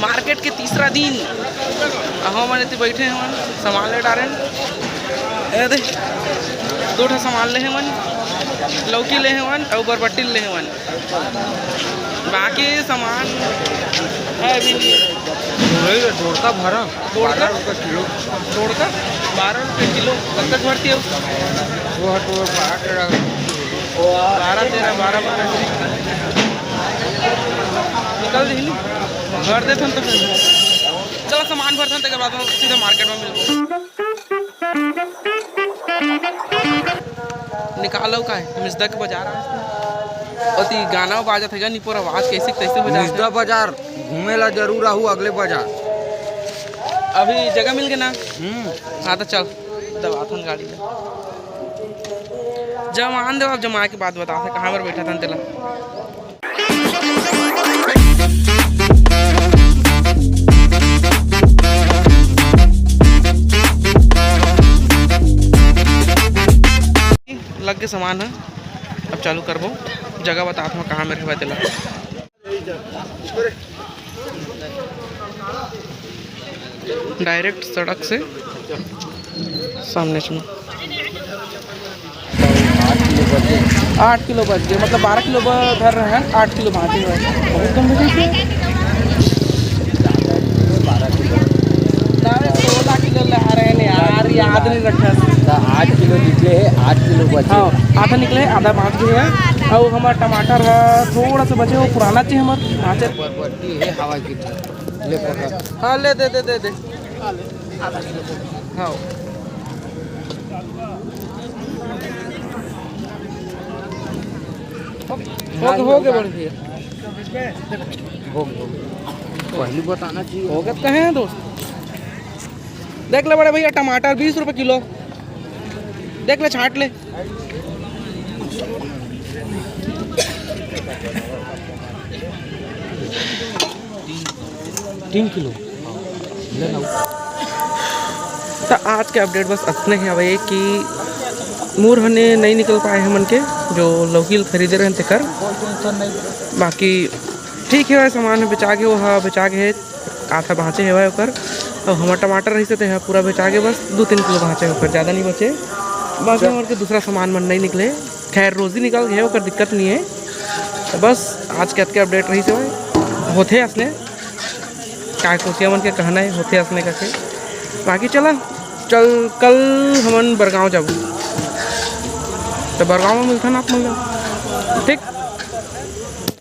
Market के तीसरा दिन हम मैंने बैठे हैं सामान ले डाले दे 2 ठो सामान ले हैं लौकी ले हैं और बरबट्टी ले हैं बाकी सामान है अभी जोड़का भरा 12 रुपये किलो जोड़का 12 रुपये किलो कब तक भरती है वो 12 निकल दी भर देते तो फिर चलो सामान भरते तक बाद सीधा मार्केट में मिल निकालो का है मिसदा के बाजार अति गाना बाजा थे नहीं पूरा आवाज कैसे कैसे हो मिसदा बाजार घूमेला जरूर आहू अगले बाजार अभी जगह मिल गया ना हाँ तो चल दबाथन गाड़ी में जमान दे आप जमा के बाद बता से कहाँ पर बैठा था तेला लग के सामान है अब चालू करबो जगह बता हूँ कहाँ में रहवा तेला डायरेक्ट सड़क से सामने से 8 किलो बच गए मतलब 12 किलो भर रहे हैं 8 किलो भाँचे हुए बहुत कम बचे थे 16 किलो ला रहे हैं यार याद नहीं रखा 8 किलो निकले है 8 किलो बचे हाँ आधा निकले आधा बाँच गए हैं और हमारा टमाटर है थोड़ा सा बचे वो पुराना चाहिए हमारे भाँचे बरबट्टी है हवा की ले पकड़ हाँ ले दे दे दे दे हाँ हो गए बड़े भैया पहले बताना चाहिए हो गए कहे हैं दोस्त देख ले बड़े भैया टमाटर 20 रुपए किलो देख ले छाट ले 3 किलो तो आज के अपडेट बस इतने हैं भाई कि मूर हने नहीं निकल पाए हैं मन के जो लौकी खरीदे रहे थे कर बाकी ठीक है सामान बेचा के वो बेचा के है आधा भाँचे है और हमारा टमाटर रही थे पूरा बेचा के बस 2-3 किलो भाँचे होकर ज़्यादा नहीं बचे बाकी और के दूसरा सामान मन नहीं निकले खैर रोज़ी निकल गए होकर दिक्कत नहीं है तो बस आज के अपडेट रही से होते असने क्या कोशिया मन के कहना है होते असने करके बाकी चल कल हमन बरगांव जाबू तो बरगांव में मिलता ना आप मन ठीक।